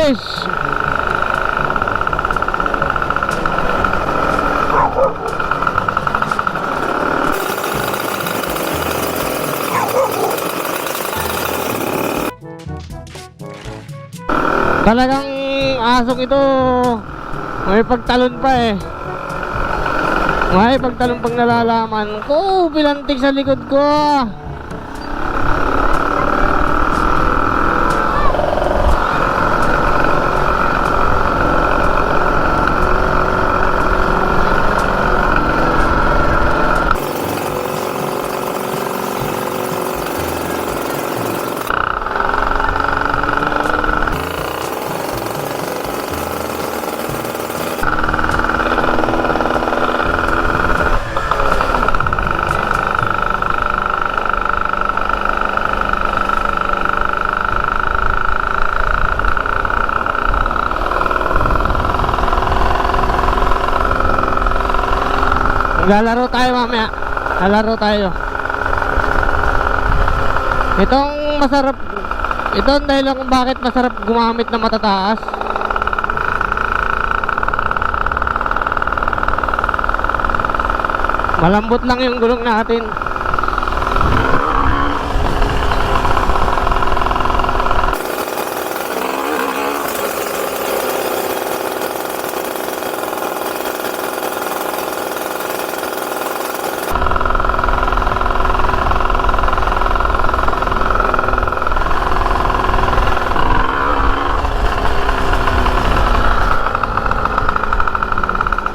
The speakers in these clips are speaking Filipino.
bilis. Talagang asok ito. May pagtalon pa eh. May pagtalon pag nalalaman ko. Pilantik sa likod ko. Lalaro tayo mamaya. Lalaro tayo. Itong masarap. Ito ang dahilan kung bakit masarap gumamit ng matataas. Malambot lang yung gulong natin.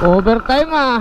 Overtime ah.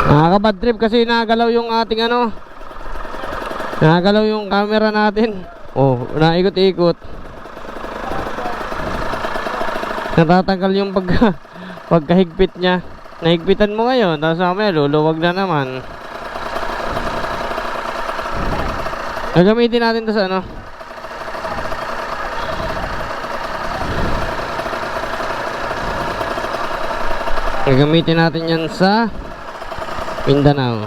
Nakaka-bad trip kasi nagalaw yung ating ano. Nagalaw yung camera natin. Oh, naikot-ikot. Natatanggal yung pagkahigpit niya. Nahigpitan mo ngayon, tapos mamaya luluwag na naman. Gagamitin natin to sa ano. Gagamitin natin yan sa Mindanao.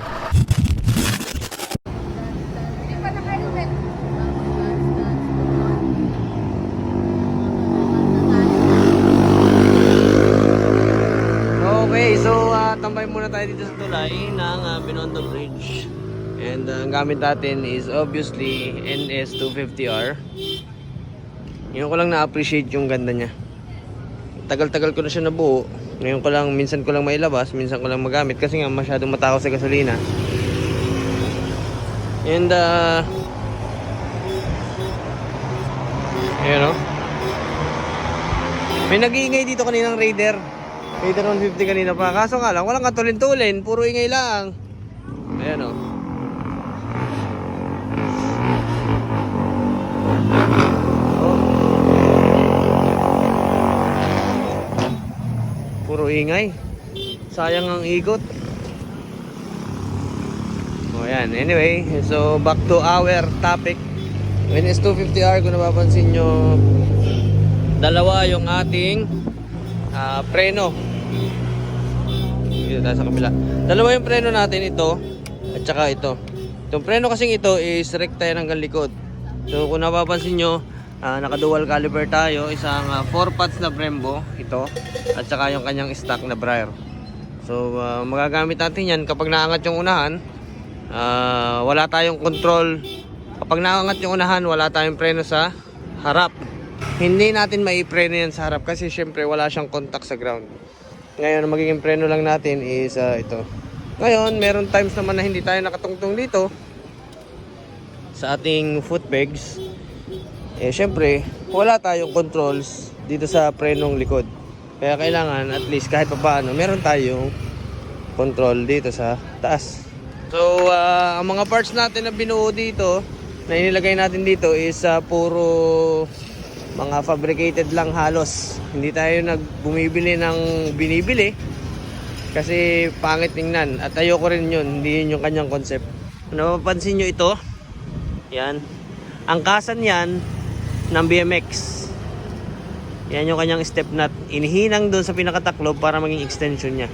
Okay, so tambay muna tayo dito sa tulay ng Binondo Bridge. And ang gamit natin is obviously NS250R. Ngayon ko lang na-appreciate yung ganda niya. Tagal-tagal ko na siya nabuo. Ngayon ko lang, minsan ko lang mailabas, minsan ko lang magamit kasi nga masyadong matakaw sa gasolina. And ayan o. May nag-iingay dito kaninang Raider 150 kanina pa. Kaso nga lang, walang katulin-tulin, puro ingay lang. Ayan o. Puro ingay. Sayang ang ikot. O yan. Anyway, so back to our topic. NS250R, kung napapansin nyo, dalawa yung ating preno. Dito tayo sa kabila. Dalawa yung preno natin, ito at saka ito. Itong preno kasing ito is rekta yan hanggang likod. So kung napapansin nyo, Naka dual caliper tayo, isang 4 pots na Brembo ito, at saka yung kanyang stock na Briar. So magagamit natin yan kapag naangat yung unahan. Wala tayong control. Kapag naangat yung unahan, wala tayong preno sa harap. Hindi natin maipreno yan sa harap kasi syempre wala siyang contact sa ground. Ngayon, ang magiging preno lang natin is ito. Ngayon, meron times naman na hindi tayo nakatungtong dito sa ating foot pegs. Syempre, wala tayong controls dito sa prenong likod. Kaya kailangan at least kahit papaano, meron tayong control dito sa taas. So, ang mga parts natin na binuo dito, na inilagay natin dito is puro mga fabricated lang halos. Hindi tayo bumibili ng binibili kasi pangit tingnan at ayoko rin yun. Hindi yun yung kanyang concept. Kung napapansin nyo ito, yan, angkasan yan ng BMX. Yan yung kanyang step nut, inihinang doon sa pinakataklob para maging extension niya.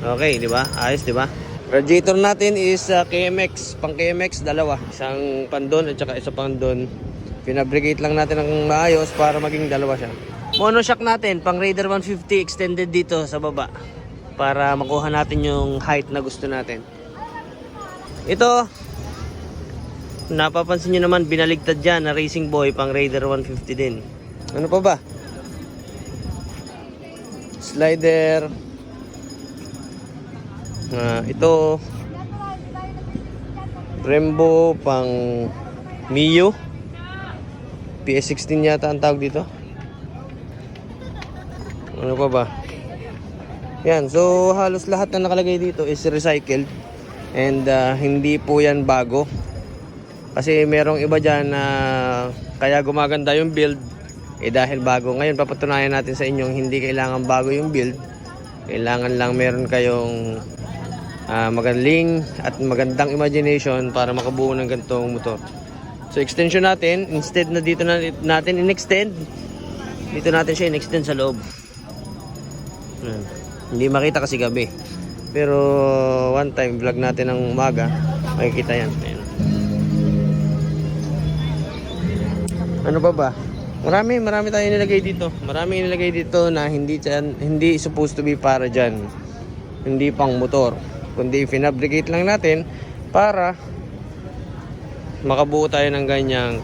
Okay, di ba? Ayos, di ba? Radiator natin is KMX, pang KMX dalawa, isang pandon at saka isa pandon. Pinabricate lang natin ng maayos para maging dalawa siya. Monoshock natin, pang Raider 150 extended dito sa baba para makuha natin yung height na gusto natin. Ito, napapansin nyo naman, binaligtad dyan na Racing Boy, pang Raider 150 din. Ano pa ba? Slider. Ito Brembo pang Mio PS16 yata ang tawag dito. Ano pa ba? Yan, so halos lahat na nakalagay dito is recycled. And hindi po yan bago. Kasi merong iba dyan na kaya gumaganda yung build dahil bago. Ngayon papatunayan natin sa inyong hindi kailangan bago yung build. Kailangan lang meron kayong magaling at magandang imagination para makabuo ng ganitong motor. So extension natin, instead na dito natin in-extend, dito natin siya in-extend sa loob. Hindi makita kasi gabi, pero one time vlog natin ng umaga, makikita yan. Ayan. Ano pa ba? Marami tayong nilagay dito. Marami nilagay dito na hindi supposed to be para dyan, hindi pang motor, kundi pinabricate lang natin para makabuo tayo ng ganyang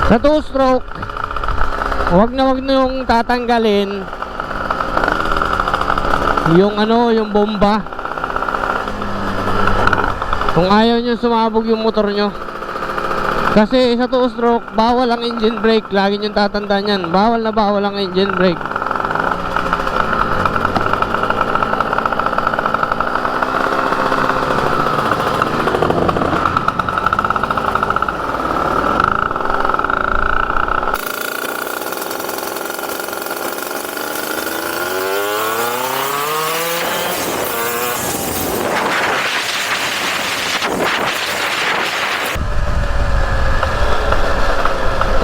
Sa 2-stroke, wag na yung tatanggalin yung yung bomba. Kung ayaw nyo sumabog yung motor nyo. Kasi sa 2-stroke, bawal ang engine brake. Lagi nyo tatandaan yan. Bawal na bawal ang engine brake.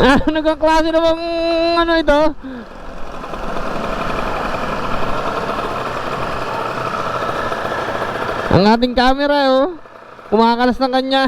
Nagkaklase na bang ito? Ang ating camera kumakalas ng kanya.